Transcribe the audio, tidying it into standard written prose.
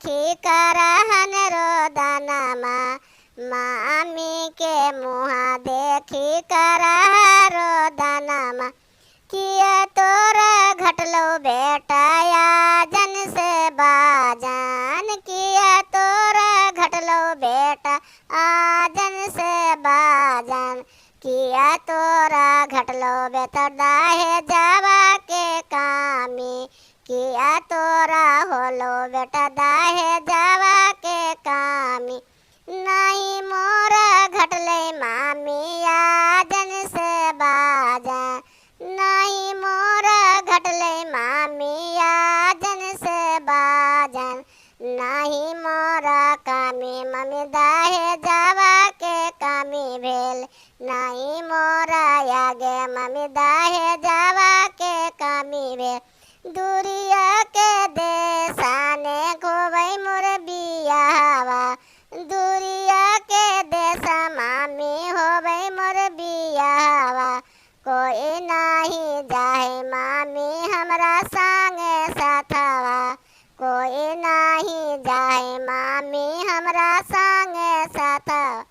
देखी करहन रोदनमा मामी के मुहा देखी करह रोदनमा किया तोरा घटलो बेटाया जन से बाजन किया तोरा घटलो बेटा आजन से बाजन किया तोरा घटलो बेटा दाहे जावा के कामी किया तोरा होलो बेटा दाहे जावा के कामी नहीं मोरा घटले मामी आजन से बाजन नहीं मोरा घटले मामी आजन से बाजन नहीं मोरा कामी मम्मी दाहे जावा के कामी भेल नहीं मोरा आगे मम्मी दाहे जावा के कामी भेल दूरिया के देशाने खोबै मोर बियाहवा दूरिया के देशा मामी होबै मोर बियाहवा कोई नहीं जाहे मामी हमरा संगे साथवा कोई नहीं जाहे मामी हमरा संगे साथवा।